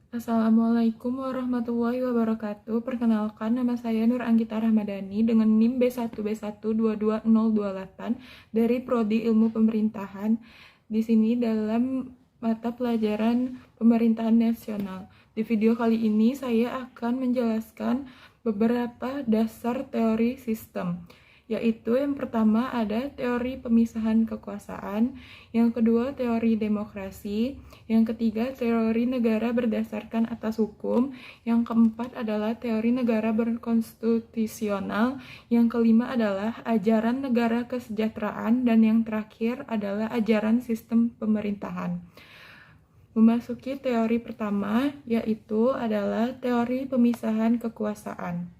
Assalamualaikum warahmatullahi wabarakatuh. Perkenalkan, nama saya Nur Anggita Rahmadani dengan NIM B1B1220028 dari Prodi Ilmu Pemerintahan. Di sini dalam mata pelajaran Pemerintahan Nasional. Di video kali ini saya akan menjelaskan beberapa dasar teori sistem, yaitu yang pertama ada teori pemisahan kekuasaan, yang kedua teori demokrasi, yang ketiga teori negara berdasarkan atas hukum, yang keempat adalah teori negara berkonstitusional, yang kelima adalah ajaran negara kesejahteraan, dan yang terakhir adalah ajaran sistem pemerintahan. Memasuki teori pertama, yaitu adalah teori pemisahan kekuasaan.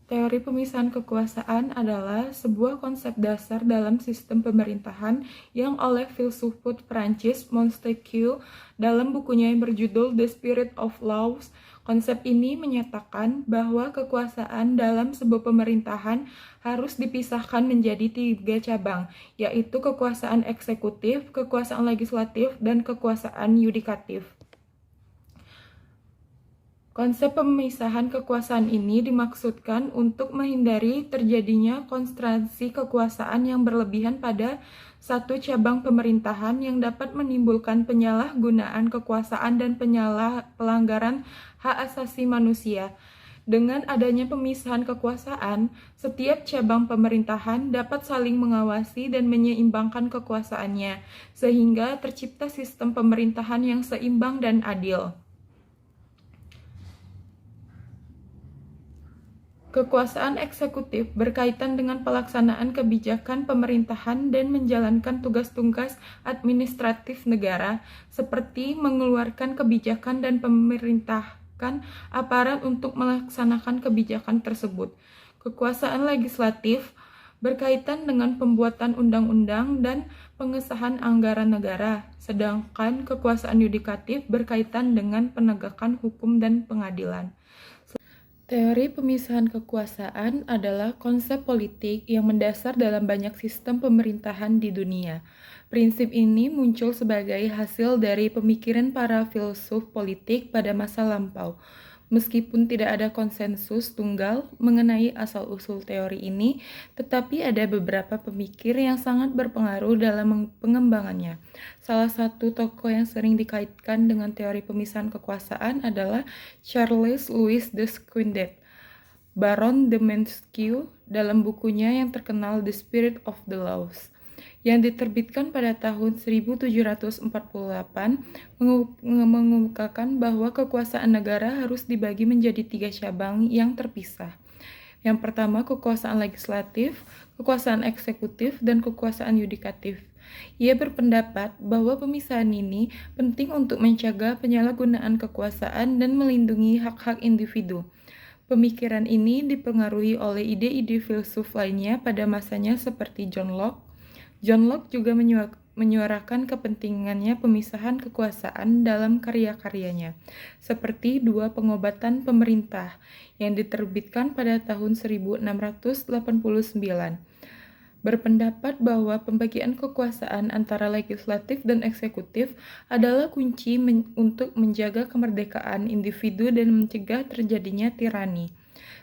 Teori pemisahan kekuasaan adalah sebuah konsep dasar dalam sistem pemerintahan yang oleh filsuf Prancis Montesquieu dalam bukunya yang berjudul The Spirit of Laws. Konsep ini menyatakan bahwa kekuasaan dalam sebuah pemerintahan harus dipisahkan menjadi 3 cabang, yaitu kekuasaan eksekutif, kekuasaan legislatif, dan kekuasaan yudikatif. Konsep pemisahan kekuasaan ini dimaksudkan untuk menghindari terjadinya konsentrasi kekuasaan yang berlebihan pada satu cabang pemerintahan yang dapat menimbulkan penyalahgunaan kekuasaan dan pelanggaran hak asasi manusia. Dengan adanya pemisahan kekuasaan, setiap cabang pemerintahan dapat saling mengawasi dan menyeimbangkan kekuasaannya, sehingga tercipta sistem pemerintahan yang seimbang dan adil. Kekuasaan eksekutif berkaitan dengan pelaksanaan kebijakan pemerintahan dan menjalankan tugas-tugas administratif negara, seperti mengeluarkan kebijakan dan memerintahkan aparat untuk melaksanakan kebijakan tersebut. Kekuasaan legislatif berkaitan dengan pembuatan undang-undang dan pengesahan anggaran negara, sedangkan kekuasaan yudikatif berkaitan dengan penegakan hukum dan pengadilan. Teori pemisahan kekuasaan adalah konsep politik yang mendasar dalam banyak sistem pemerintahan di dunia. Prinsip ini muncul sebagai hasil dari pemikiran para filsuf politik pada masa lampau. Meskipun tidak ada konsensus tunggal mengenai asal-usul teori ini, tetapi ada beberapa pemikir yang sangat berpengaruh dalam pengembangannya. Salah satu tokoh yang sering dikaitkan dengan teori pemisahan kekuasaan adalah Charles Louis de Squindet, Baron de Montesquieu, dalam bukunya yang terkenal The Spirit of the Laws, yang diterbitkan pada tahun 1748, mengemukakan bahwa kekuasaan negara harus dibagi menjadi 3 cabang yang terpisah. Yang pertama, kekuasaan legislatif, kekuasaan eksekutif, dan kekuasaan yudikatif. Ia berpendapat bahwa pemisahan ini penting untuk mencegah penyalahgunaan kekuasaan dan melindungi hak-hak individu. Pemikiran ini dipengaruhi oleh ide-ide filsuf lainnya pada masanya seperti John Locke. John Locke juga menyuarakan kepentingannya pemisahan kekuasaan dalam karya-karyanya, seperti Dua Pengobatan Pemerintah yang diterbitkan pada tahun 1689. Berpendapat bahwa pembagian kekuasaan antara legislatif dan eksekutif adalah kunci untuk menjaga kemerdekaan individu dan mencegah terjadinya tirani.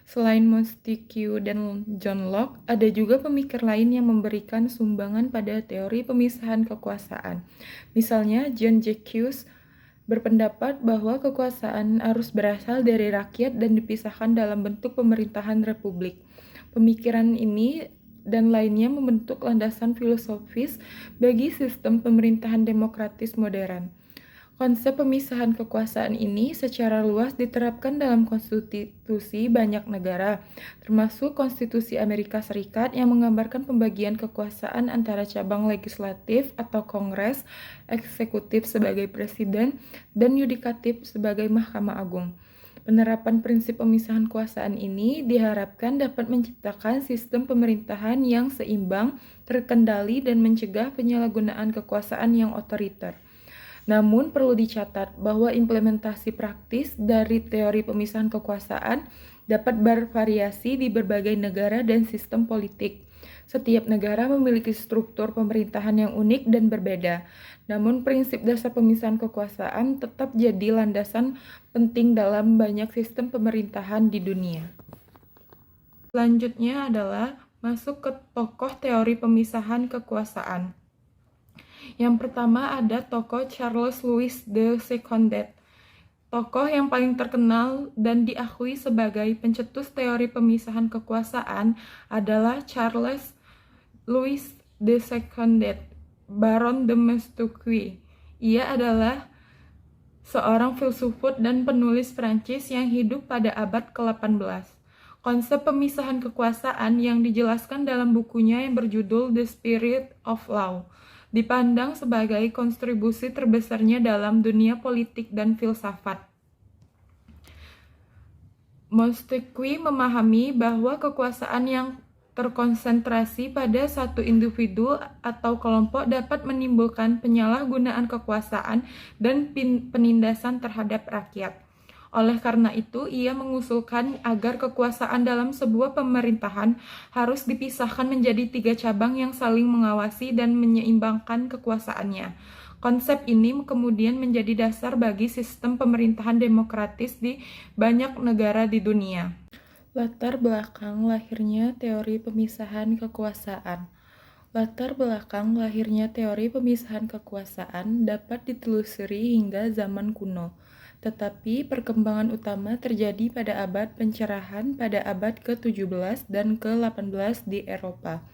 Selain Montesquieu dan John Locke, ada juga pemikir lain yang memberikan sumbangan pada teori pemisahan kekuasaan. Misalnya, Jean Jacques berpendapat bahwa kekuasaan harus berasal dari rakyat dan dipisahkan dalam bentuk pemerintahan republik. Pemikiran ini dan lainnya membentuk landasan filosofis bagi sistem pemerintahan demokratis modern. Konsep pemisahan kekuasaan ini secara luas diterapkan dalam konstitusi banyak negara, termasuk Konstitusi Amerika Serikat yang menggambarkan pembagian kekuasaan antara cabang legislatif atau Kongres, eksekutif sebagai presiden, dan yudikatif sebagai Mahkamah Agung. Penerapan prinsip pemisahan kekuasaan ini diharapkan dapat menciptakan sistem pemerintahan yang seimbang, terkendali, dan mencegah penyalahgunaan kekuasaan yang otoriter. Namun perlu dicatat bahwa implementasi praktis dari teori pemisahan kekuasaan dapat bervariasi di berbagai negara dan sistem politik. Setiap negara memiliki struktur pemerintahan yang unik dan berbeda, namun prinsip dasar pemisahan kekuasaan tetap jadi landasan penting dalam banyak sistem pemerintahan di dunia. Selanjutnya adalah masuk ke tokoh teori pemisahan kekuasaan. Yang pertama ada tokoh Charles Louis de Secondet. Tokoh yang paling terkenal dan diakui sebagai pencetus teori pemisahan kekuasaan adalah Charles Louis de Secondet, Baron de Montesquieu. Ia adalah seorang filsuf dan penulis Prancis yang hidup pada abad ke-18. Konsep pemisahan kekuasaan yang dijelaskan dalam bukunya yang berjudul The Spirit of Law dipandang sebagai kontribusi terbesarnya dalam dunia politik dan filsafat. Montesquieu memahami bahwa kekuasaan yang terkonsentrasi pada satu individu atau kelompok dapat menimbulkan penyalahgunaan kekuasaan dan penindasan terhadap rakyat. Oleh karena itu, ia mengusulkan agar kekuasaan dalam sebuah pemerintahan harus dipisahkan menjadi 3 cabang yang saling mengawasi dan menyeimbangkan kekuasaannya. Konsep ini kemudian menjadi dasar bagi sistem pemerintahan demokratis di banyak negara di dunia. Latar belakang lahirnya teori pemisahan kekuasaan. Latar belakang lahirnya teori pemisahan kekuasaan dapat ditelusuri hingga zaman kuno. Tetapi perkembangan utama terjadi pada abad pencerahan pada abad ke-17 dan ke-18 di Eropa.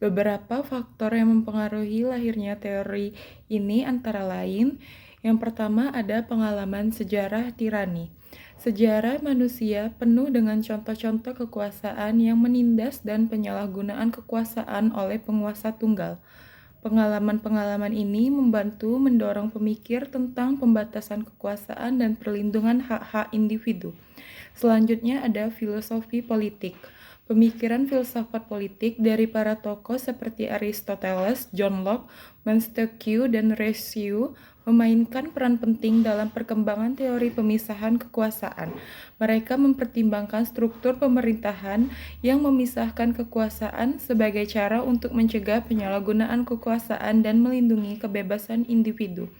Beberapa faktor yang mempengaruhi lahirnya teori ini antara lain, yang pertama ada pengalaman sejarah tirani. Sejarah manusia penuh dengan contoh-contoh kekuasaan yang menindas dan penyalahgunaan kekuasaan oleh penguasa tunggal. Pengalaman-pengalaman ini membantu mendorong pemikir tentang pembatasan kekuasaan dan perlindungan hak-hak individu. Selanjutnya ada filosofi politik. Pemikiran filsafat politik dari para tokoh seperti Aristoteles, John Locke, Montesquieu, dan Rousseau memainkan peran penting dalam perkembangan teori pemisahan kekuasaan. Mereka mempertimbangkan struktur pemerintahan yang memisahkan kekuasaan sebagai cara untuk mencegah penyalahgunaan kekuasaan dan melindungi kebebasan individu.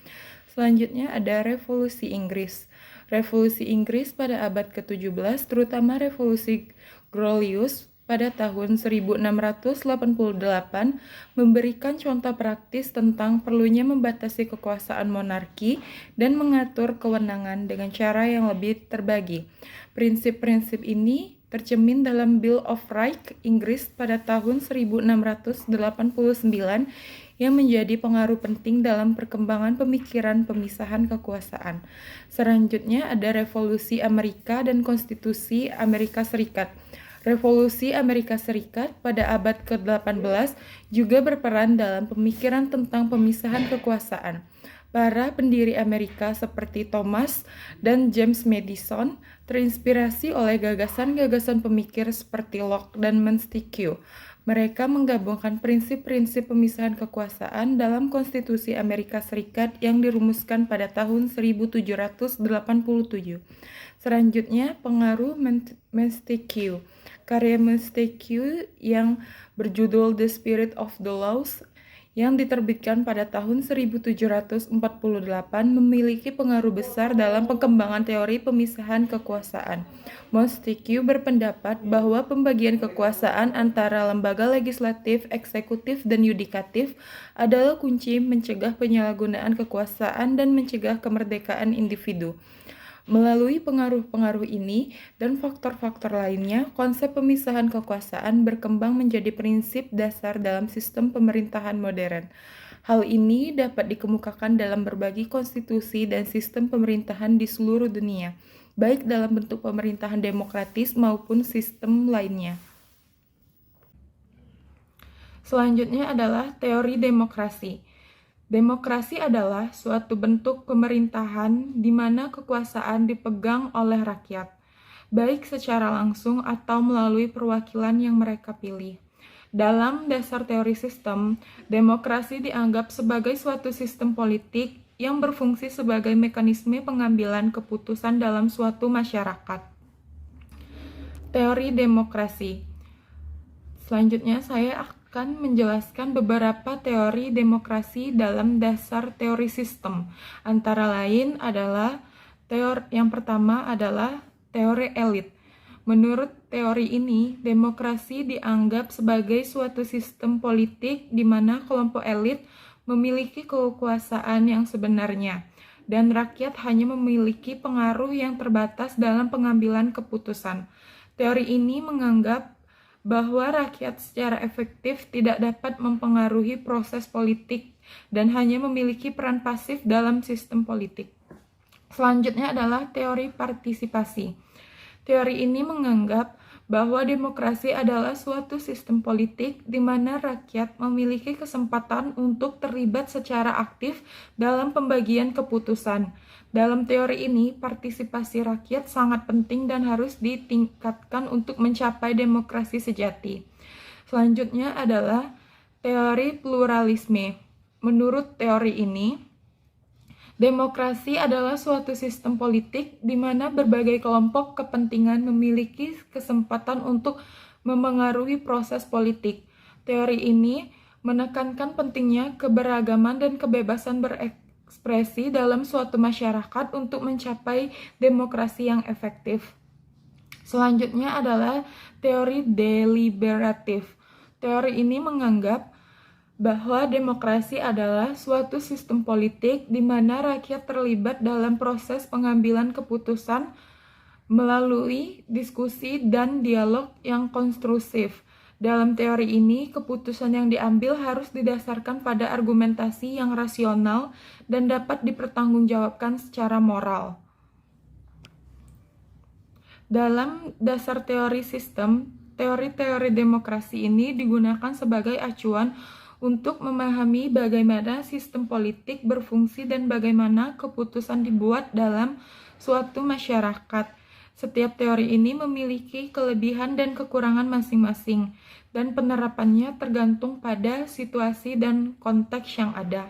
Selanjutnya ada Revolusi Inggris. Revolusi Inggris pada abad ke-17, terutama Revolusi Glorious pada tahun 1688, memberikan contoh praktis tentang perlunya membatasi kekuasaan monarki dan mengatur kewenangan dengan cara yang lebih terbagi. Prinsip-prinsip ini tercermin dalam Bill of Rights Inggris pada tahun 1689 yang menjadi pengaruh penting dalam perkembangan pemikiran pemisahan kekuasaan. Selanjutnya ada Revolusi Amerika dan Konstitusi Amerika Serikat. Revolusi Amerika Serikat pada abad ke-18 juga berperan dalam pemikiran tentang pemisahan kekuasaan. Para pendiri Amerika seperti Thomas dan James Madison terinspirasi oleh gagasan-gagasan pemikir seperti Locke dan Montesquieu. Mereka menggabungkan prinsip-prinsip pemisahan kekuasaan dalam Konstitusi Amerika Serikat yang dirumuskan pada tahun 1787. Selanjutnya, pengaruh Montesquieu. Karya Montesquieu yang berjudul The Spirit of the Laws yang diterbitkan pada tahun 1748 memiliki pengaruh besar dalam perkembangan teori pemisahan kekuasaan. Montesquieu berpendapat bahwa pembagian kekuasaan antara lembaga legislatif, eksekutif, dan yudikatif adalah kunci mencegah penyalahgunaan kekuasaan dan mencegah kemerdekaan individu. Melalui pengaruh-pengaruh ini dan faktor-faktor lainnya, konsep pemisahan kekuasaan berkembang menjadi prinsip dasar dalam sistem pemerintahan modern. Hal ini dapat dikemukakan dalam berbagai konstitusi dan sistem pemerintahan di seluruh dunia, baik dalam bentuk pemerintahan demokratis maupun sistem lainnya. Selanjutnya adalah teori demokrasi. Demokrasi adalah suatu bentuk pemerintahan di mana kekuasaan dipegang oleh rakyat, baik secara langsung atau melalui perwakilan yang mereka pilih. Dalam dasar teori sistem, demokrasi dianggap sebagai suatu sistem politik yang berfungsi sebagai mekanisme pengambilan keputusan dalam suatu masyarakat. Teori demokrasi. Selanjutnya saya akan menjelaskan beberapa teori demokrasi dalam dasar teori sistem. Antara lain adalah yang pertama adalah teori elit. Menurut teori ini, demokrasi dianggap sebagai suatu sistem politik di mana kelompok elit memiliki kekuasaan yang sebenarnya, dan rakyat hanya memiliki pengaruh yang terbatas dalam pengambilan keputusan. Teori ini menganggap bahwa rakyat secara efektif tidak dapat mempengaruhi proses politik dan hanya memiliki peran pasif dalam sistem politik. Selanjutnya adalah teori partisipasi. Teori ini menganggap bahwa demokrasi adalah suatu sistem politik di mana rakyat memiliki kesempatan untuk terlibat secara aktif dalam pembagian keputusan. Dalam teori ini, partisipasi rakyat sangat penting dan harus ditingkatkan untuk mencapai demokrasi sejati. Selanjutnya adalah teori pluralisme. Menurut teori ini, demokrasi adalah suatu sistem politik di mana berbagai kelompok kepentingan memiliki kesempatan untuk memengaruhi proses politik. Teori ini menekankan pentingnya keberagaman dan kebebasan berekspresi dalam suatu masyarakat untuk mencapai demokrasi yang efektif. Selanjutnya adalah teori deliberatif. Teori ini menganggap bahwa demokrasi adalah suatu sistem politik di mana rakyat terlibat dalam proses pengambilan keputusan melalui diskusi dan dialog yang konstruktif. Dalam teori ini, keputusan yang diambil harus didasarkan pada argumentasi yang rasional dan dapat dipertanggungjawabkan secara moral. Dalam dasar teori sistem, teori-teori demokrasi ini digunakan sebagai acuan untuk memahami bagaimana sistem politik berfungsi dan bagaimana keputusan dibuat dalam suatu masyarakat. Setiap teori ini memiliki kelebihan dan kekurangan masing-masing, dan penerapannya tergantung pada situasi dan konteks yang ada.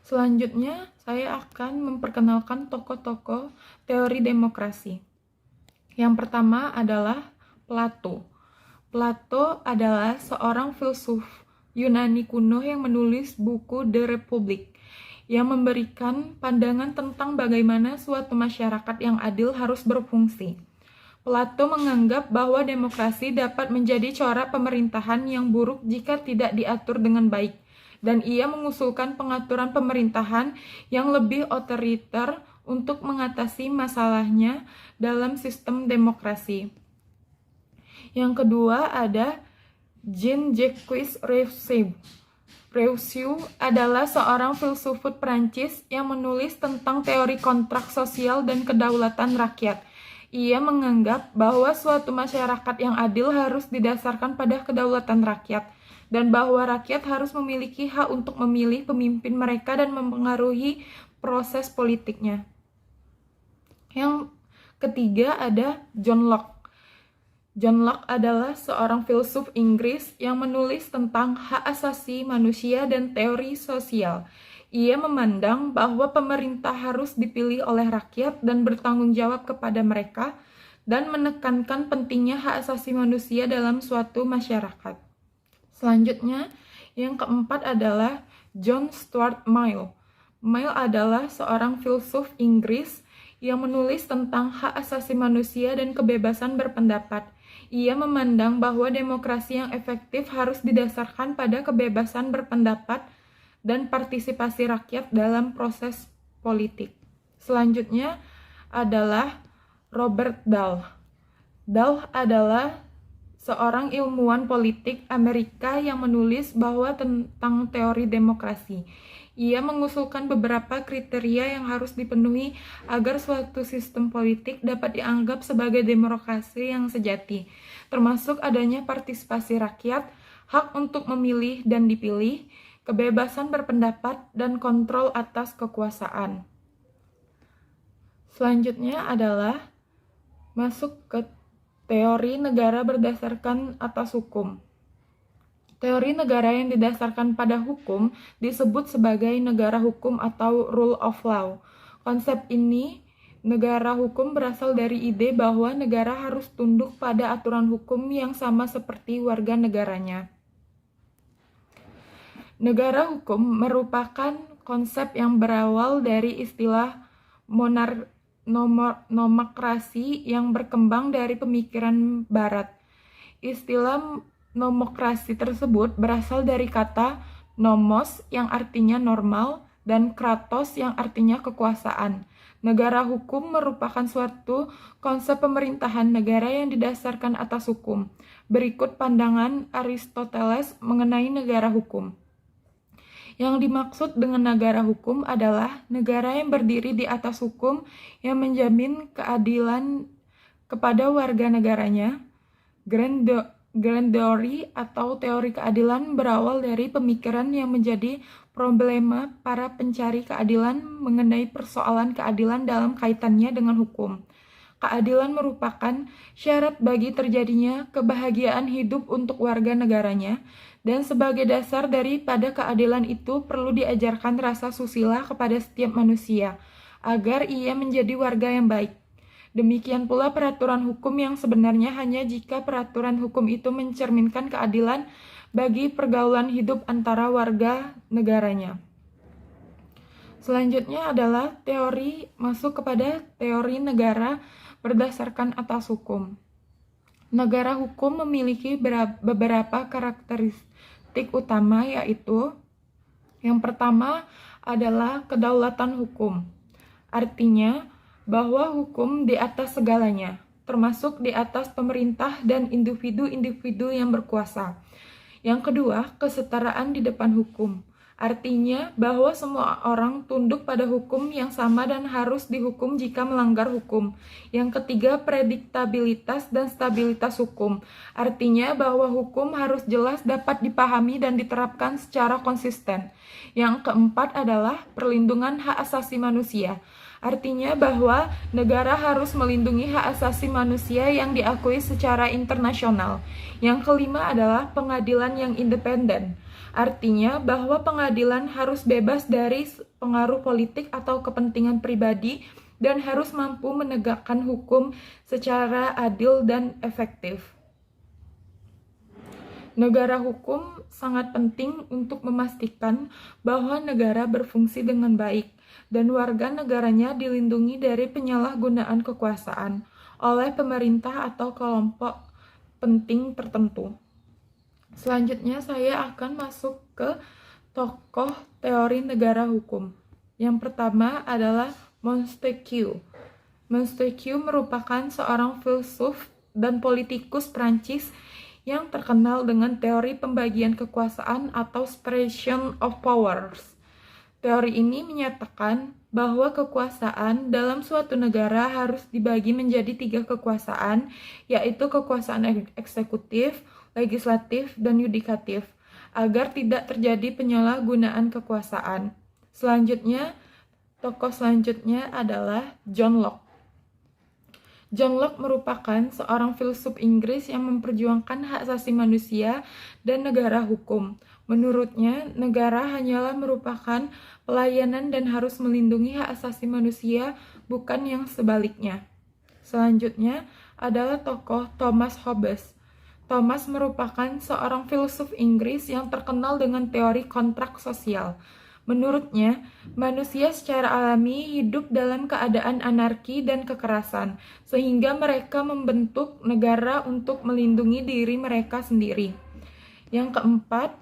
Selanjutnya, saya akan memperkenalkan tokoh-tokoh teori demokrasi. Yang pertama adalah Plato. Plato adalah seorang filsuf Yunani kuno yang menulis buku The Republic, yang memberikan pandangan tentang bagaimana suatu masyarakat yang adil harus berfungsi. Plato menganggap bahwa demokrasi dapat menjadi corak pemerintahan yang buruk jika tidak diatur dengan baik, dan ia mengusulkan pengaturan pemerintahan yang lebih otoriter untuk mengatasi masalahnya dalam sistem demokrasi. Yang kedua ada Jean-Jacques Rousseau. Rousseau adalah seorang filsuf Prancis yang menulis tentang teori kontrak sosial dan kedaulatan rakyat. Ia menganggap bahwa suatu masyarakat yang adil harus didasarkan pada kedaulatan rakyat, dan bahwa rakyat harus memiliki hak untuk memilih pemimpin mereka dan mempengaruhi proses politiknya. Yang ketiga ada John Locke. John Locke adalah seorang filsuf Inggris yang menulis tentang hak asasi manusia dan teori sosial. Ia memandang bahwa pemerintah harus dipilih oleh rakyat dan bertanggung jawab kepada mereka, dan menekankan pentingnya hak asasi manusia dalam suatu masyarakat. Selanjutnya, yang keempat adalah John Stuart Mill. Mill adalah seorang filsuf Inggris yang menulis tentang hak asasi manusia dan kebebasan berpendapat. Ia memandang bahwa demokrasi yang efektif harus didasarkan pada kebebasan berpendapat dan partisipasi rakyat dalam proses politik. Selanjutnya adalah Robert Dahl. Dahl adalah seorang ilmuwan politik Amerika yang menulis bahwa tentang teori demokrasi. Ia mengusulkan beberapa kriteria yang harus dipenuhi agar suatu sistem politik dapat dianggap sebagai demokrasi yang sejati, termasuk adanya partisipasi rakyat, hak untuk memilih dan dipilih, kebebasan berpendapat, dan kontrol atas kekuasaan. Selanjutnya adalah masuk ke teori negara berdasarkan atas hukum. Teori negara yang didasarkan pada hukum disebut sebagai negara hukum atau rule of law. Konsep ini, negara hukum, berasal dari ide bahwa negara harus tunduk pada aturan hukum yang sama seperti warga negaranya. Negara hukum merupakan konsep yang berawal dari istilah nomokrasi yang berkembang dari pemikiran Barat. Istilah nomokrasi tersebut berasal dari kata nomos yang artinya normal dan kratos yang artinya kekuasaan. Negara hukum merupakan suatu konsep pemerintahan negara yang didasarkan atas hukum. Berikut pandangan Aristoteles mengenai negara hukum. Yang dimaksud dengan negara hukum adalah negara yang berdiri di atas hukum yang menjamin keadilan kepada warga negaranya. Grandori atau teori keadilan berawal dari pemikiran yang menjadi problema para pencari keadilan mengenai persoalan keadilan dalam kaitannya dengan hukum. Keadilan merupakan syarat bagi terjadinya kebahagiaan hidup untuk warga negaranya, dan sebagai dasar daripada keadilan itu perlu diajarkan rasa susila kepada setiap manusia, agar ia menjadi warga yang baik. Demikian pula peraturan hukum yang sebenarnya hanya jika peraturan hukum itu mencerminkan keadilan bagi pergaulan hidup antara warga negaranya. Selanjutnya adalah masuk kepada teori negara berdasarkan atas hukum. Negara hukum memiliki beberapa karakteristik utama, yaitu yang pertama adalah kedaulatan hukum. Artinya bahwa hukum di atas segalanya, termasuk di atas pemerintah dan individu-individu yang berkuasa. Yang kedua, kesetaraan di depan hukum. Artinya bahwa semua orang tunduk pada hukum yang sama dan harus dihukum jika melanggar hukum. Yang ketiga, prediktabilitas dan stabilitas hukum. Artinya bahwa hukum harus jelas dapat dipahami dan diterapkan secara konsisten. Yang keempat adalah perlindungan hak asasi manusia. Artinya bahwa negara harus melindungi hak asasi manusia yang diakui secara internasional. Yang kelima adalah pengadilan yang independen. Artinya bahwa pengadilan harus bebas dari pengaruh politik atau kepentingan pribadi dan harus mampu menegakkan hukum secara adil dan efektif. Negara hukum sangat penting untuk memastikan bahwa negara berfungsi dengan baik dan warga negaranya dilindungi dari penyalahgunaan kekuasaan oleh pemerintah atau kelompok penting tertentu. Selanjutnya saya akan masuk ke tokoh teori negara hukum. Yang pertama adalah Montesquieu. Montesquieu merupakan seorang filsuf dan politikus Prancis yang terkenal dengan teori pembagian kekuasaan atau separation of powers. Teori ini menyatakan bahwa kekuasaan dalam suatu negara harus dibagi menjadi 3 kekuasaan, yaitu kekuasaan eksekutif, legislatif, dan yudikatif, agar tidak terjadi penyalahgunaan kekuasaan. Tokoh selanjutnya adalah John Locke. John Locke merupakan seorang filsuf Inggris yang memperjuangkan hak asasi manusia dan negara hukum. Menurutnya, negara hanyalah merupakan pelayanan dan harus melindungi hak asasi manusia, bukan yang sebaliknya. Selanjutnya adalah tokoh Thomas Hobbes. Thomas merupakan seorang filsuf Inggris yang terkenal dengan teori kontrak sosial. Menurutnya, manusia secara alami hidup dalam keadaan anarki dan kekerasan, sehingga mereka membentuk negara untuk melindungi diri mereka sendiri. Yang keempat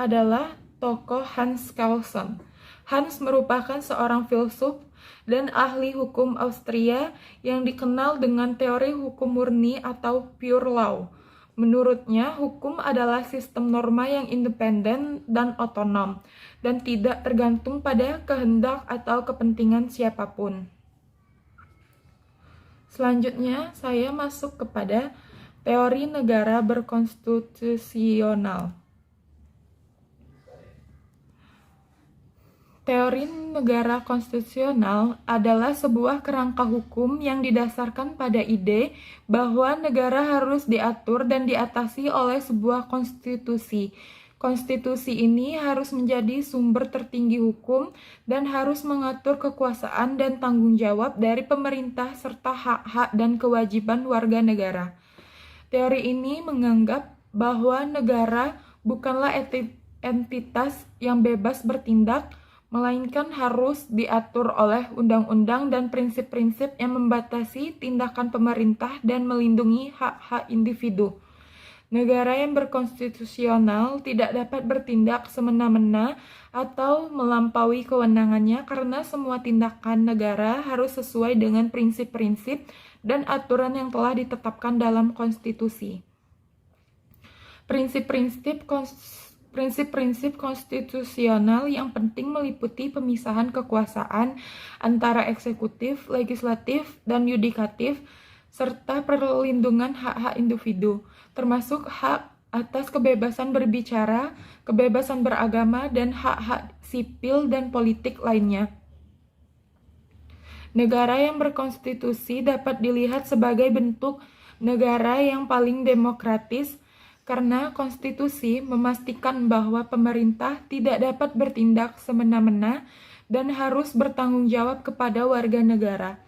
adalah tokoh Hans Kelsen. Hans merupakan seorang filsuf dan ahli hukum Austria yang dikenal dengan teori hukum murni atau pure law. Menurutnya, hukum adalah sistem norma yang independen dan otonom, dan tidak tergantung pada kehendak atau kepentingan siapapun. Selanjutnya, saya masuk kepada teori negara berkonstitusional. Teori negara konstitusional adalah sebuah kerangka hukum yang didasarkan pada ide bahwa negara harus diatur dan diatasi oleh sebuah konstitusi. Konstitusi ini harus menjadi sumber tertinggi hukum dan harus mengatur kekuasaan dan tanggung jawab dari pemerintah serta hak-hak dan kewajiban warga negara. Teori ini menganggap bahwa negara bukanlah entitas yang bebas bertindak, melainkan harus diatur oleh undang-undang dan prinsip-prinsip yang membatasi tindakan pemerintah dan melindungi hak-hak individu. Negara yang berkonstitusional tidak dapat bertindak semena-mena atau melampaui kewenangannya karena semua tindakan negara harus sesuai dengan prinsip-prinsip dan aturan yang telah ditetapkan dalam konstitusi. Prinsip-prinsip konstitusional yang penting meliputi pemisahan kekuasaan antara eksekutif, legislatif, dan yudikatif, serta perlindungan hak-hak individu, termasuk hak atas kebebasan berbicara, kebebasan beragama, dan hak-hak sipil dan politik lainnya. Negara yang berkonstitusi dapat dilihat sebagai bentuk negara yang paling demokratis karena konstitusi memastikan bahwa pemerintah tidak dapat bertindak semena-mena dan harus bertanggung jawab kepada warga negara.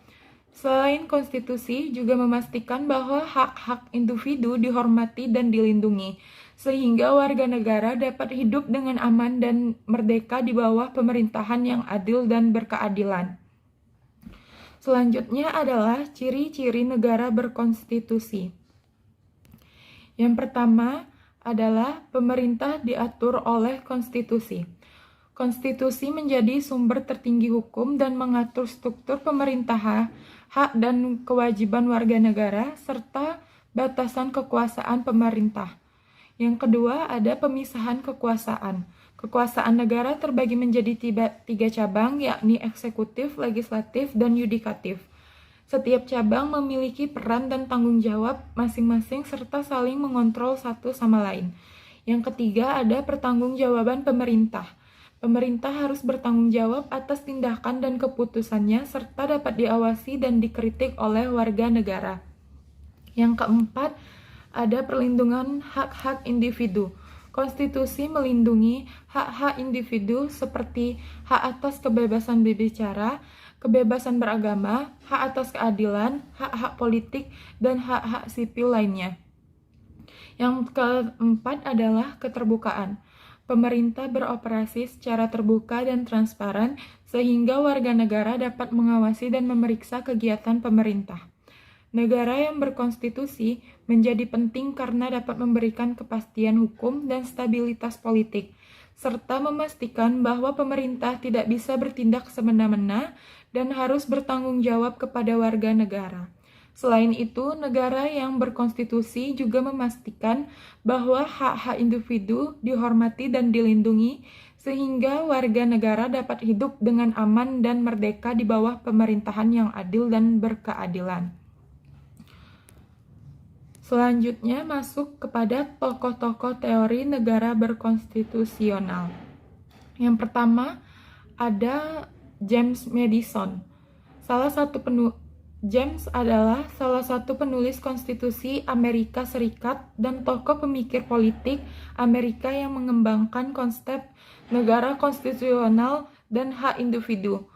Selain konstitusi juga memastikan bahwa hak-hak individu dihormati dan dilindungi, sehingga warga negara dapat hidup dengan aman dan merdeka di bawah pemerintahan yang adil dan berkeadilan. Selanjutnya adalah ciri-ciri negara berkonstitusi. Yang pertama adalah pemerintah diatur oleh konstitusi. Konstitusi menjadi sumber tertinggi hukum dan mengatur struktur pemerintahan, hak dan kewajiban warga negara, serta batasan kekuasaan pemerintah. Yang kedua ada pemisahan kekuasaan. Kekuasaan negara terbagi menjadi tiga cabang, yakni eksekutif, legislatif, dan yudikatif. Setiap cabang memiliki peran dan tanggung jawab masing-masing serta saling mengontrol satu sama lain. Yang ketiga ada pertanggungjawaban pemerintah. Pemerintah harus bertanggung jawab atas tindakan dan keputusannya serta dapat diawasi dan dikritik oleh warga negara. Yang keempat, ada perlindungan hak-hak individu. Konstitusi melindungi hak-hak individu seperti hak atas kebebasan berbicara, kebebasan beragama, hak atas keadilan, hak-hak politik, dan hak-hak sipil lainnya. Yang keempat adalah keterbukaan. Pemerintah beroperasi secara terbuka dan transparan sehingga warga negara dapat mengawasi dan memeriksa kegiatan pemerintah. Negara yang berkonstitusi menjadi penting karena dapat memberikan kepastian hukum dan stabilitas politik, serta memastikan bahwa pemerintah tidak bisa bertindak semena-mena dan harus bertanggung jawab kepada warga negara. Selain itu, negara yang berkonstitusi juga memastikan bahwa hak-hak individu dihormati dan dilindungi, sehingga warga negara dapat hidup dengan aman dan merdeka di bawah pemerintahan yang adil dan berkeadilan. Selanjutnya masuk kepada tokoh-tokoh teori negara berkonstitusional. Yang pertama ada James Madison. James adalah salah satu penulis konstitusi Amerika Serikat dan tokoh pemikir politik Amerika yang mengembangkan konsep negara konstitusional dan hak individu.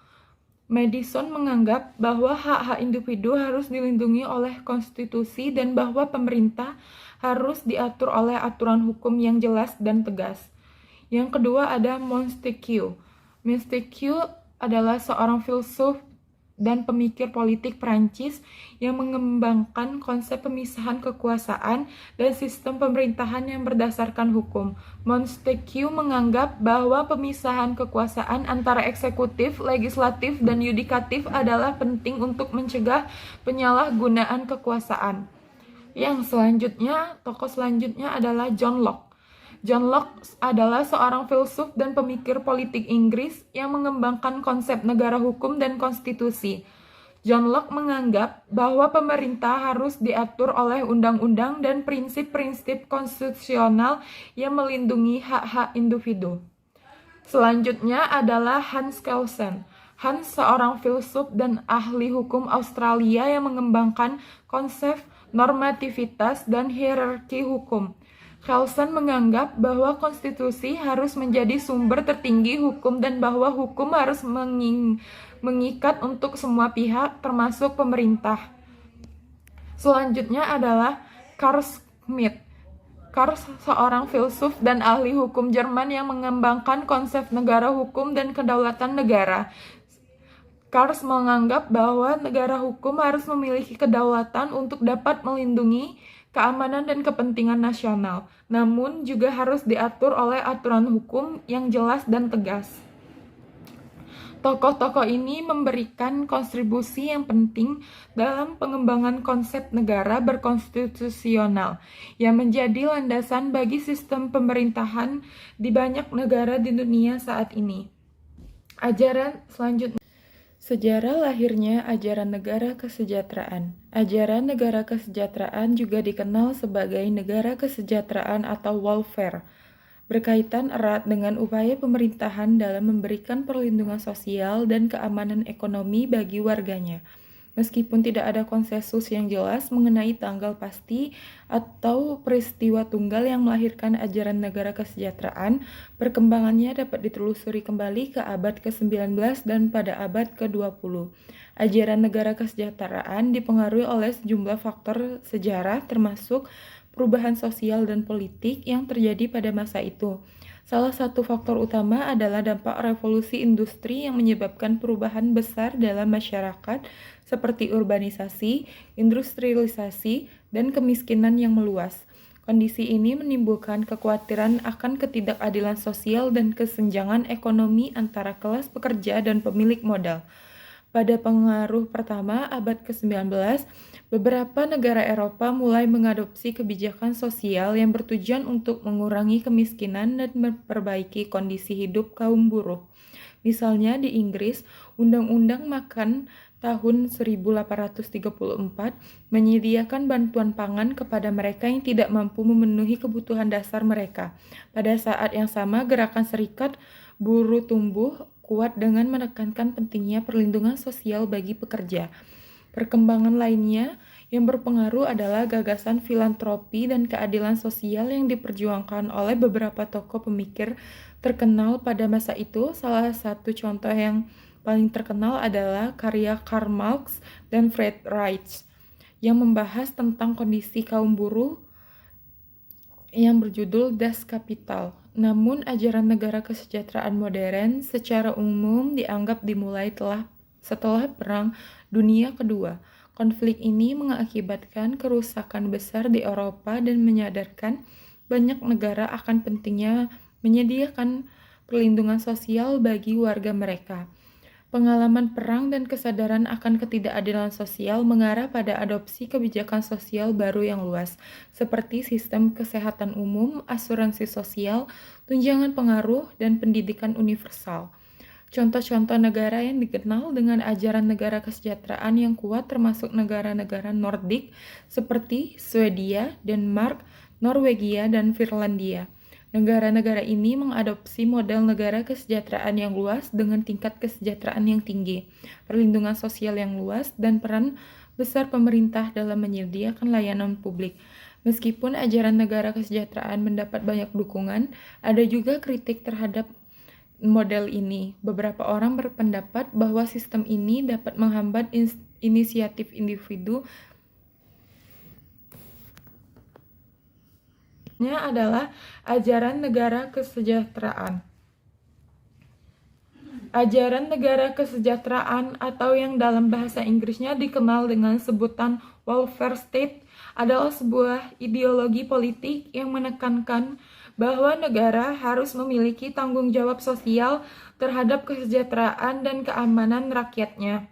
Madison menganggap bahwa hak-hak individu harus dilindungi oleh konstitusi dan bahwa pemerintah harus diatur oleh aturan hukum yang jelas dan tegas. Yang kedua ada Montesquieu. Montesquieu adalah seorang filsuf dan pemikir politik Prancis yang mengembangkan konsep pemisahan kekuasaan dan sistem pemerintahan yang berdasarkan hukum. Montesquieu menganggap bahwa pemisahan kekuasaan antara eksekutif, legislatif, dan yudikatif adalah penting untuk mencegah penyalahgunaan kekuasaan. Tokoh selanjutnya adalah John Locke. John Locke adalah seorang filsuf dan pemikir politik Inggris yang mengembangkan konsep negara hukum dan konstitusi. John Locke menganggap bahwa pemerintah harus diatur oleh undang-undang dan prinsip-prinsip konstitusional yang melindungi hak-hak individu. Selanjutnya adalah Hans Kelsen. Hans seorang filsuf dan ahli hukum Australia yang mengembangkan konsep normativitas dan hierarki hukum. Kelsen menganggap bahwa konstitusi harus menjadi sumber tertinggi hukum dan bahwa hukum harus mengikat untuk semua pihak, termasuk pemerintah. Selanjutnya adalah Carl Schmitt. Karl, seorang filsuf dan ahli hukum Jerman yang mengembangkan konsep negara hukum dan kedaulatan negara. Karl menganggap bahwa negara hukum harus memiliki kedaulatan untuk dapat melindungi keamanan dan kepentingan nasional, namun juga harus diatur oleh aturan hukum yang jelas dan tegas. Tokoh-tokoh ini memberikan kontribusi yang penting dalam pengembangan konsep negara berkonstitusional yang menjadi landasan bagi sistem pemerintahan di banyak negara di dunia saat ini. Ajaran selanjutnya. Sejarah lahirnya ajaran negara kesejahteraan. Ajaran negara kesejahteraan juga dikenal sebagai negara kesejahteraan atau welfare, berkaitan erat dengan upaya pemerintahan dalam memberikan perlindungan sosial dan keamanan ekonomi bagi warganya. Meskipun tidak ada konsensus yang jelas mengenai tanggal pasti atau peristiwa tunggal yang melahirkan ajaran negara kesejahteraan, perkembangannya dapat ditelusuri kembali ke abad ke-19 dan pada abad ke-20. Ajaran negara kesejahteraan dipengaruhi oleh sejumlah faktor sejarah termasuk perubahan sosial dan politik yang terjadi pada masa itu. Salah satu faktor utama adalah dampak revolusi industri yang menyebabkan perubahan besar dalam masyarakat seperti urbanisasi, industrialisasi, dan kemiskinan yang meluas. Kondisi ini menimbulkan kekhawatiran akan ketidakadilan sosial dan kesenjangan ekonomi antara kelas pekerja dan pemilik modal. Pada pengaruh pertama abad ke-19, beberapa negara Eropa mulai mengadopsi kebijakan sosial yang bertujuan untuk mengurangi kemiskinan dan memperbaiki kondisi hidup kaum buruh. Misalnya di Inggris, Undang-Undang Makan tahun 1834 menyediakan bantuan pangan kepada mereka yang tidak mampu memenuhi kebutuhan dasar mereka. Pada saat yang sama, gerakan serikat buruh tumbuh kuat dengan menekankan pentingnya perlindungan sosial bagi pekerja. Perkembangan lainnya yang berpengaruh adalah gagasan filantropi dan keadilan sosial yang diperjuangkan oleh beberapa tokoh pemikir terkenal pada masa itu. Salah satu contoh yang paling terkenal adalah karya Karl Marx dan Friedrich yang membahas tentang kondisi kaum buruh yang berjudul Das Kapital. Namun, ajaran negara kesejahteraan modern secara umum dianggap dimulai setelah Perang Dunia Kedua. Konflik ini mengakibatkan kerusakan besar di Eropa dan menyadarkan banyak negara akan pentingnya menyediakan perlindungan sosial bagi warga mereka. Pengalaman perang dan kesadaran akan ketidakadilan sosial mengarah pada adopsi kebijakan sosial baru yang luas, seperti sistem kesehatan umum, asuransi sosial, tunjangan pengaruh, dan pendidikan universal. Contoh-contoh negara yang dikenal dengan ajaran negara kesejahteraan yang kuat termasuk negara-negara Nordik seperti Swedia, Denmark, Norwegia, dan Finlandia. Negara-negara ini mengadopsi model negara kesejahteraan yang luas dengan tingkat kesejahteraan yang tinggi, perlindungan sosial yang luas, dan peran besar pemerintah dalam menyediakan layanan publik. Meskipun ajaran negara kesejahteraan mendapat banyak dukungan, ada juga kritik terhadap model ini. Beberapa orang berpendapat bahwa sistem ini dapat menghambat inisiatif individu. Adalah ajaran negara kesejahteraan. Ajaran negara kesejahteraan atau yang dalam bahasa Inggrisnya dikenal dengan sebutan welfare state adalah sebuah ideologi politik yang menekankan bahwa negara harus memiliki tanggung jawab sosial terhadap kesejahteraan dan keamanan rakyatnya.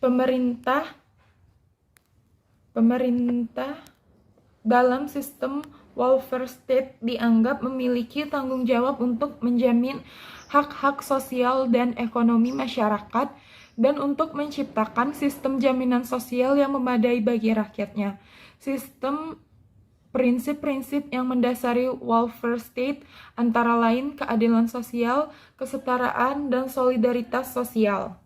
Pemerintah dalam sistem welfare state dianggap memiliki tanggung jawab untuk menjamin hak-hak sosial dan ekonomi masyarakat dan untuk menciptakan sistem jaminan sosial yang memadai bagi rakyatnya. Sistem prinsip-prinsip yang mendasari welfare state antara lain keadilan sosial, kesetaraan, dan solidaritas sosial.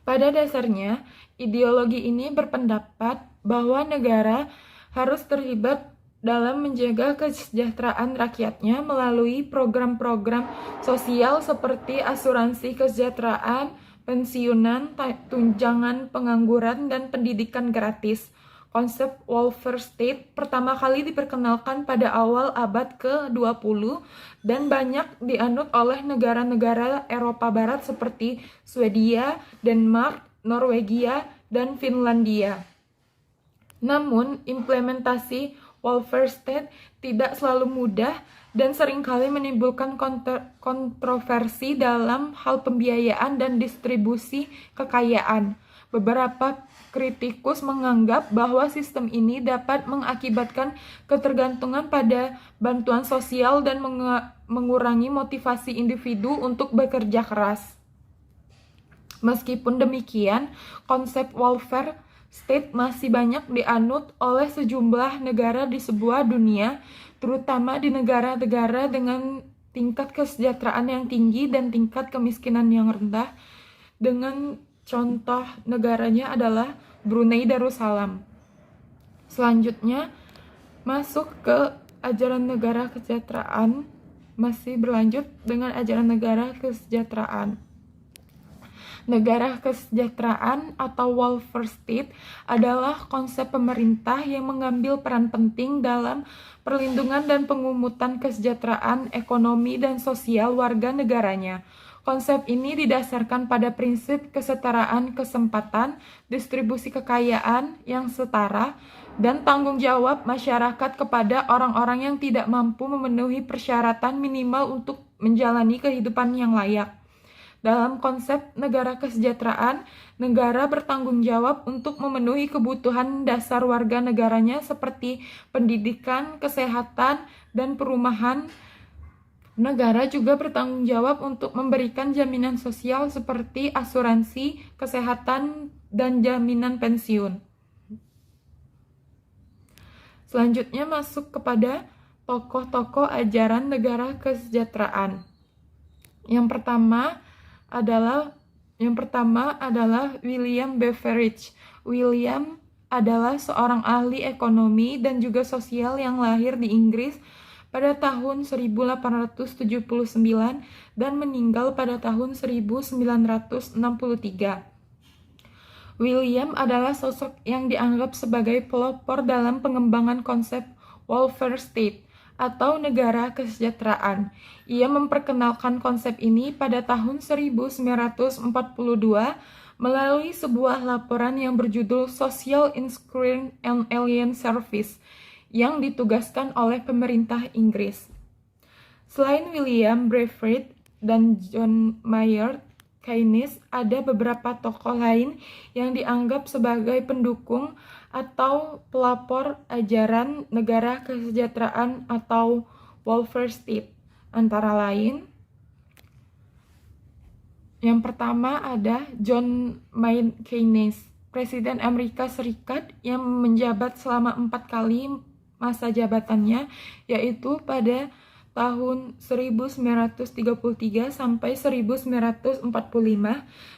Pada dasarnya, ideologi ini berpendapat bahwa negara harus terlibat dalam menjaga kesejahteraan rakyatnya melalui program-program sosial seperti asuransi kesejahteraan, pensiunan, tunjangan pengangguran, dan pendidikan gratis. Konsep welfare state pertama kali diperkenalkan pada awal abad ke-20 dan banyak dianut oleh negara-negara Eropa Barat seperti Swedia, Denmark, Norwegia, dan Finlandia. Namun, implementasi welfare state tidak selalu mudah dan seringkali menimbulkan kontroversi dalam hal pembiayaan dan distribusi kekayaan. Beberapa kritikus menganggap bahwa sistem ini dapat mengakibatkan ketergantungan pada bantuan sosial dan mengurangi motivasi individu untuk bekerja keras. Meskipun demikian, konsep welfare state masih banyak dianut oleh sejumlah negara di sebuah dunia, terutama di negara-negara dengan tingkat kesejahteraan yang tinggi dan tingkat kemiskinan yang rendah. Dengan contoh negaranya adalah Brunei Darussalam. Selanjutnya, masuk ke ajaran negara kesejahteraan, masih berlanjut dengan ajaran negara kesejahteraan. Negara kesejahteraan atau welfare state adalah konsep pemerintah yang mengambil peran penting dalam perlindungan dan pengumutan kesejahteraan ekonomi dan sosial warga negaranya. Konsep ini didasarkan pada prinsip kesetaraan kesempatan, distribusi kekayaan yang setara, dan tanggung jawab masyarakat kepada orang-orang yang tidak mampu memenuhi persyaratan minimal untuk menjalani kehidupan yang layak. Dalam konsep negara kesejahteraan, negara bertanggung jawab untuk memenuhi kebutuhan dasar warga negaranya seperti pendidikan, kesehatan, dan perumahan. Negara juga bertanggung jawab untuk memberikan jaminan sosial seperti asuransi, kesehatan, dan jaminan pensiun. Selanjutnya masuk kepada tokoh-tokoh ajaran negara kesejahteraan. Yang pertama adalah William Beveridge. William adalah seorang ahli ekonomi dan juga sosial yang lahir di Inggris pada tahun 1879 dan meninggal pada tahun 1963. William adalah sosok yang dianggap sebagai pelopor dalam pengembangan konsep welfare state atau negara kesejahteraan. Ia memperkenalkan konsep ini pada tahun 1942 melalui sebuah laporan yang berjudul Social Inquiry and Alien Service yang ditugaskan oleh pemerintah Inggris. Selain William Beveridge dan John Maynard Keynes, ada beberapa tokoh lain yang dianggap sebagai pendukung atau pelopor ajaran negara kesejahteraan atau welfare state. Antara lain, yang pertama ada John Maynard Keynes, Presiden Amerika Serikat yang menjabat selama 4 kali masa jabatannya, yaitu pada tahun 1933 sampai 1945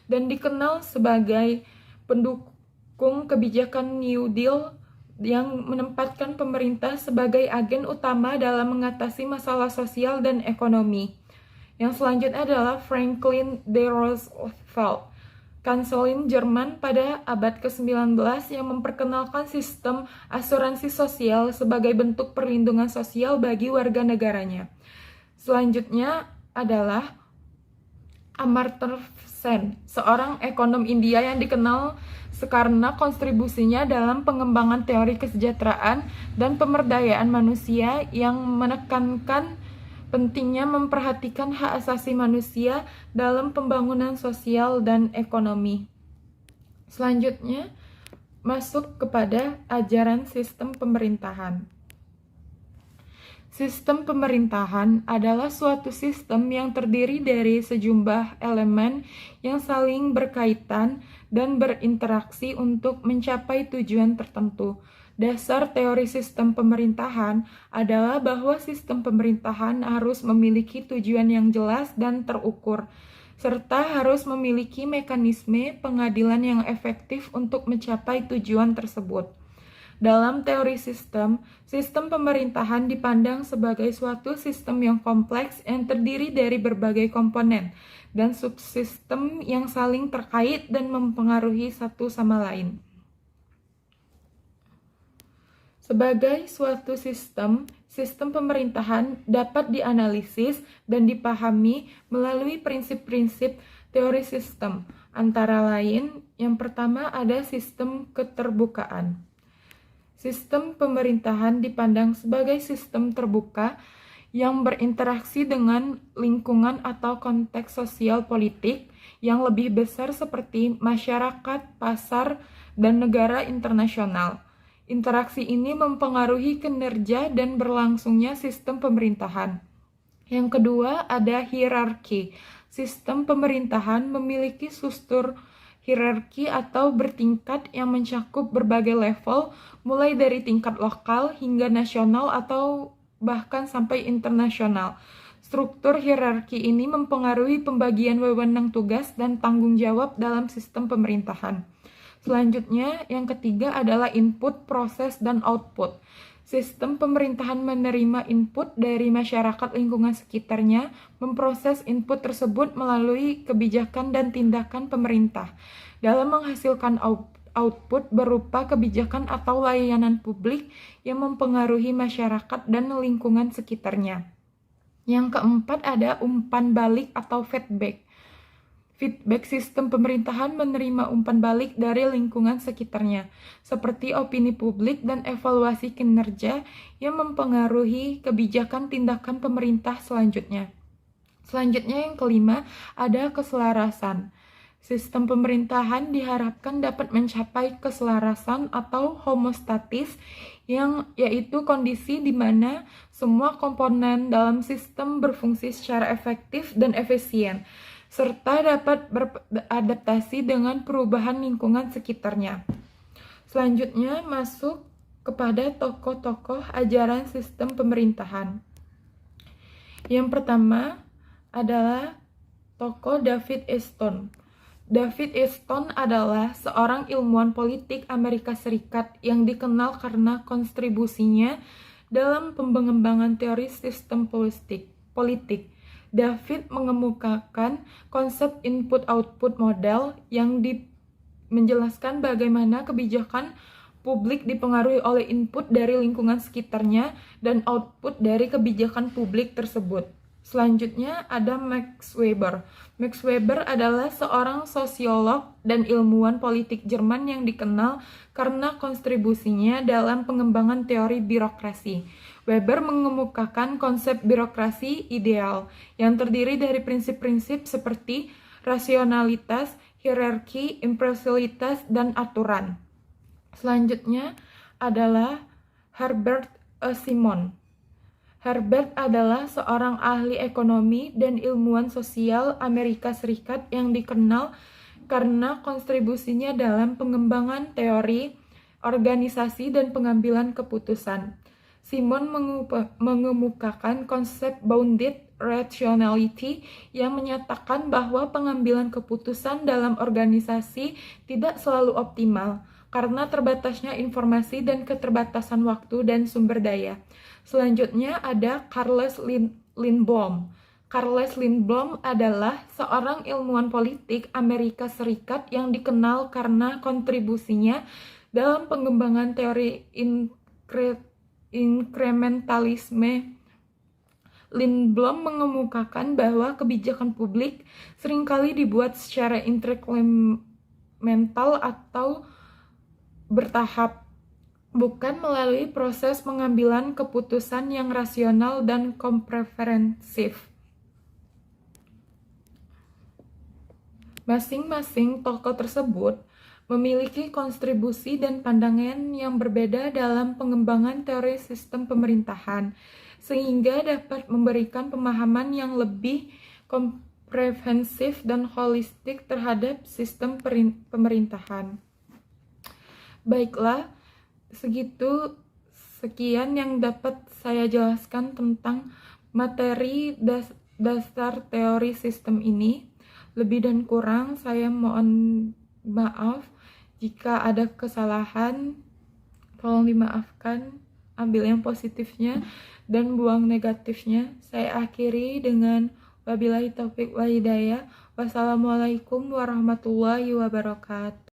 dan dikenal sebagai pendukung kebijakan New Deal yang menempatkan pemerintah sebagai agen utama dalam mengatasi masalah sosial dan ekonomi. Yang selanjutnya adalah Franklin D. Roosevelt, Kanselir Jerman pada abad ke-19 yang memperkenalkan sistem asuransi sosial sebagai bentuk perlindungan sosial bagi warga negaranya. Selanjutnya adalah Amartya Sen, seorang ekonom India yang dikenal karena kontribusinya dalam pengembangan teori kesejahteraan dan pemberdayaan manusia yang menekankan pentingnya memperhatikan hak asasi manusia dalam pembangunan sosial dan ekonomi. Selanjutnya, masuk kepada ajaran sistem pemerintahan. Sistem pemerintahan adalah suatu sistem yang terdiri dari sejumlah elemen yang saling berkaitan dan berinteraksi untuk mencapai tujuan tertentu. Dasar teori sistem pemerintahan adalah bahwa sistem pemerintahan harus memiliki tujuan yang jelas dan terukur, serta harus memiliki mekanisme pengadilan yang efektif untuk mencapai tujuan tersebut. Dalam teori sistem pemerintahan dipandang sebagai suatu sistem yang kompleks yang terdiri dari berbagai komponen dan subsistem yang saling terkait dan mempengaruhi satu sama lain. Sebagai suatu sistem, sistem pemerintahan dapat dianalisis dan dipahami melalui prinsip-prinsip teori sistem. Antara lain, yang pertama ada sistem keterbukaan. Sistem pemerintahan dipandang sebagai sistem terbuka yang berinteraksi dengan lingkungan atau konteks sosial politik yang lebih besar seperti masyarakat, pasar, dan negara internasional. Interaksi ini mempengaruhi kinerja dan berlangsungnya sistem pemerintahan. Yang kedua, ada hierarki. Sistem pemerintahan memiliki struktur hierarki atau bertingkat yang mencakup berbagai level, mulai dari tingkat lokal hingga nasional atau bahkan sampai internasional. Struktur hierarki ini mempengaruhi pembagian wewenang tugas dan tanggung jawab dalam sistem pemerintahan. Selanjutnya, yang ketiga adalah input, proses, dan output. Sistem pemerintahan menerima input dari masyarakat lingkungan sekitarnya, memproses input tersebut melalui kebijakan dan tindakan pemerintah, dalam menghasilkan output berupa kebijakan atau layanan publik yang mempengaruhi masyarakat dan lingkungan sekitarnya. Yang keempat ada umpan balik atau feedback. Feedback sistem pemerintahan menerima umpan balik dari lingkungan sekitarnya, seperti opini publik dan evaluasi kinerja yang mempengaruhi kebijakan tindakan pemerintah selanjutnya. Selanjutnya yang kelima, ada keselarasan. Sistem pemerintahan diharapkan dapat mencapai keselarasan atau homostatis, yang yaitu kondisi di mana semua komponen dalam sistem berfungsi secara efektif dan efisien, serta dapat beradaptasi dengan perubahan lingkungan sekitarnya. Selanjutnya masuk kepada tokoh-tokoh ajaran sistem pemerintahan. Yang pertama adalah tokoh David Easton. David Easton adalah seorang ilmuwan politik Amerika Serikat yang dikenal karena kontribusinya dalam pengembangan teori sistem politik. David mengemukakan konsep input-output model yang menjelaskan bagaimana kebijakan publik dipengaruhi oleh input dari lingkungan sekitarnya dan output dari kebijakan publik tersebut. Selanjutnya ada Max Weber. Max Weber adalah seorang sosiolog dan ilmuwan politik Jerman yang dikenal karena kontribusinya dalam pengembangan teori birokrasi. Weber mengemukakan konsep birokrasi ideal yang terdiri dari prinsip-prinsip seperti rasionalitas, hierarki, imparsialitas, dan aturan. Selanjutnya adalah Herbert Simon. Herbert adalah seorang ahli ekonomi dan ilmuwan sosial Amerika Serikat yang dikenal karena kontribusinya dalam pengembangan teori, organisasi, dan pengambilan keputusan. Simon mengemukakan konsep bounded rationality yang menyatakan bahwa pengambilan keputusan dalam organisasi tidak selalu optimal karena terbatasnya informasi dan keterbatasan waktu dan sumber daya. Selanjutnya ada Carles Lindblom. Carles Lindblom adalah seorang ilmuwan politik Amerika Serikat yang dikenal karena kontribusinya dalam pengembangan teori inkrementalisme. Lindblom mengemukakan bahwa kebijakan publik seringkali dibuat secara inkremental atau bertahap, bukan melalui proses pengambilan keputusan yang rasional dan komprehensif. Masing-masing tokoh tersebut memiliki kontribusi dan pandangan yang berbeda dalam pengembangan teori sistem pemerintahan, sehingga dapat memberikan pemahaman yang lebih komprehensif dan holistik terhadap sistem pemerintahan. Baiklah, sekian yang dapat saya jelaskan tentang materi dasar teori sistem ini. Lebih dan kurang saya mohon maaf jika ada kesalahan. Tolong dimaafkan, ambil yang positifnya dan buang negatifnya. Saya akhiri dengan wabillahi taufiq wal hidayah. Wassalamualaikum warahmatullahi wabarakatuh.